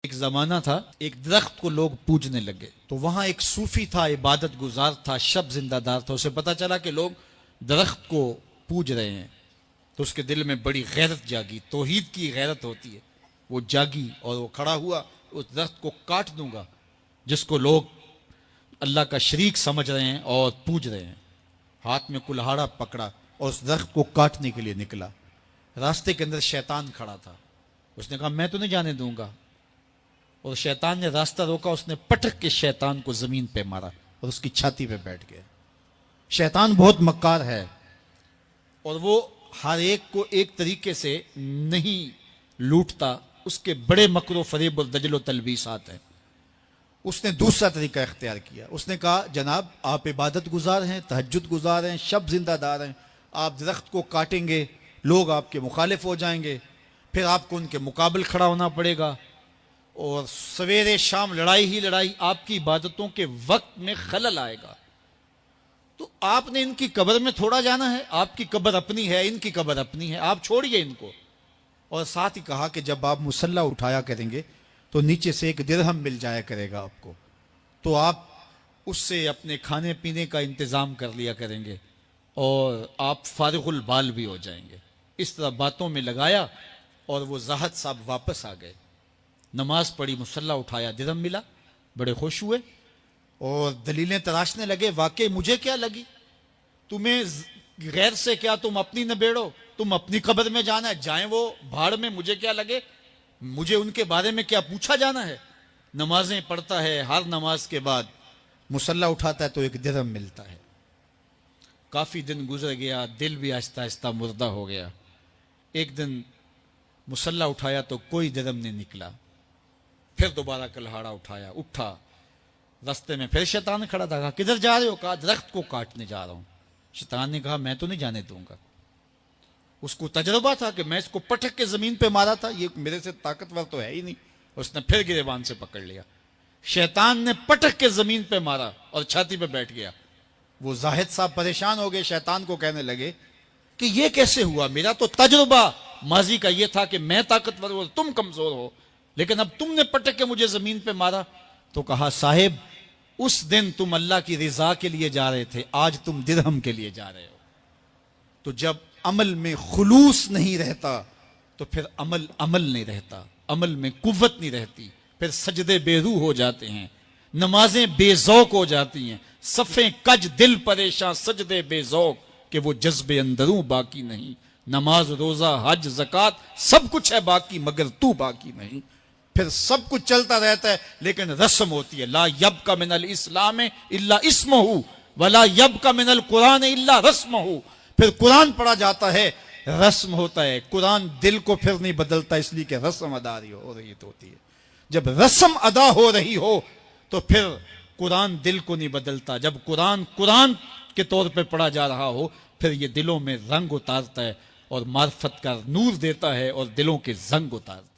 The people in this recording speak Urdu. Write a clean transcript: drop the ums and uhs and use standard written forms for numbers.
ایک زمانہ تھا، ایک درخت کو لوگ پوجنے لگے تو وہاں ایک صوفی تھا، عبادت گزار تھا، شب زندہ دار تھا. اسے پتا چلا کہ لوگ درخت کو پوج رہے ہیں تو اس کے دل میں بڑی غیرت جاگی. توحید کی غیرت ہوتی ہے، وہ جاگی اور وہ کھڑا ہوا. اس درخت کو کاٹ دوں گا جس کو لوگ اللہ کا شریک سمجھ رہے ہیں اور پوج رہے ہیں. ہاتھ میں کلہاڑا پکڑا اور اس درخت کو کاٹنے کے لیے نکلا. راستے کے اندر شیطان کھڑا تھا. اس نے کہا میں تو نہیں جانے دوں گا. اور شیطان نے راستہ روکا. اس نے پٹک کے شیطان کو زمین پہ مارا اور اس کی چھاتی پہ بیٹھ گیا. شیطان بہت مکار ہے اور وہ ہر ایک کو ایک طریقے سے نہیں لوٹتا. اس کے بڑے مکر و فریب اور دجل و تلبیسات ہیں. اس نے دوسرا طریقہ اختیار کیا. اس نے کہا جناب آپ عبادت گزار ہیں، تہجد گزار ہیں، شب زندہ دار ہیں، آپ درخت کو کاٹیں گے لوگ آپ کے مخالف ہو جائیں گے، پھر آپ کو ان کے مقابل کھڑا ہونا پڑے گا اور سویرے شام لڑائی ہی لڑائی، آپ کی عبادتوں کے وقت میں خلل آئے گا. تو آپ نے ان کی قبر میں تھوڑا جانا ہے، آپ کی قبر اپنی ہے، ان کی قبر اپنی ہے، آپ چھوڑیے ان کو. اور ساتھ ہی کہا کہ جب آپ مصلی اٹھایا کریں گے تو نیچے سے ایک درہم مل جایا کرے گا آپ کو، تو آپ اس سے اپنے کھانے پینے کا انتظام کر لیا کریں گے اور آپ فارغ البال بھی ہو جائیں گے. اس طرح باتوں میں لگایا اور وہ زاہد صاحب واپس آ گئے. نماز پڑھی، مصلی اٹھایا، درہم ملا، بڑے خوش ہوئے اور دلیلیں تراشنے لگے. واقعی مجھے کیا لگی، تمہیں غیر سے کیا، تم اپنی نبیڑو، تم اپنی قبر میں جانا ہے، جائیں وہ بھاڑ میں، مجھے کیا لگے، مجھے ان کے بارے میں کیا پوچھا جانا ہے. نمازیں پڑھتا ہے، ہر نماز کے بعد مصلی اٹھاتا ہے تو ایک درہم ملتا ہے. کافی دن گزر گیا، دل بھی آہستہ آہستہ مردہ ہو گیا. ایک دن مصلی اٹھایا تو کوئی درہم نہیں نکلا. پھر دوبارہ کلہاڑا اٹھایا، اٹھا، راستے میں پھر شیطان کھڑا تھا. کہا کدھر جا رہے ہو؟ کہا درخت کو کاٹنے جا رہا ہوں. شیطان نے کہا میں تو نہیں جانے دوں گا. اس کو تجربہ تھا کہ میں اس کو پٹک کے زمین پہ مارا تھا، یہ میرے سے طاقتور تو ہے ہی نہیں. اس نے پھر گریبان سے پکڑ لیا. شیطان نے پٹک کے زمین پہ مارا اور چھاتی پہ بیٹھ گیا. وہ زاہد صاحب پریشان ہو گئے، شیطان کو کہنے لگے کہ یہ کیسے ہوا، میرا تو تجربہ ماضی کا یہ تھا کہ میں طاقتور ہوں، تم کمزور ہو، لیکن اب تم نے پٹک کے مجھے زمین پہ مارا. تو کہا صاحب اس دن تم اللہ کی رضا کے لیے جا رہے تھے، آج تم درہم کے لیے جا رہے ہو. تو جب عمل میں خلوص نہیں رہتا تو پھر عمل نہیں رہتا، عمل میں قوت نہیں رہتی، پھر سجدے بے روح ہو جاتے ہیں، نمازیں بے ذوق ہو جاتی ہیں، صفیں کج دل پریشاں، سجدے بے ذوق کہ وہ جذبے اندروں باقی نہیں. نماز، روزہ، حج، زکوٰۃ سب کچھ ہے باقی مگر تو باقی نہیں. پھر سب کچھ چلتا رہتا ہے لیکن رسم ہوتی ہے. لا یبقى من الاسلام الا اسمہ ولا یبقى من القرآن الا رسمہ. پھر قرآن پڑھا جاتا ہے، رسم ہوتا ہے. قرآن دل کو پھر نہیں بدلتا، اس لیے کہ رسم ادا ہو رہی ہوتی ہے. جب رسم ادا ہو رہی ہو تو پھر قرآن دل کو نہیں بدلتا. جب قرآن کے طور پہ پڑھا جا رہا ہو پھر یہ دلوں میں رنگ اتارتا ہے اور معرفت کا نور دیتا ہے اور دلوں کے زنگ اتارتا ہے.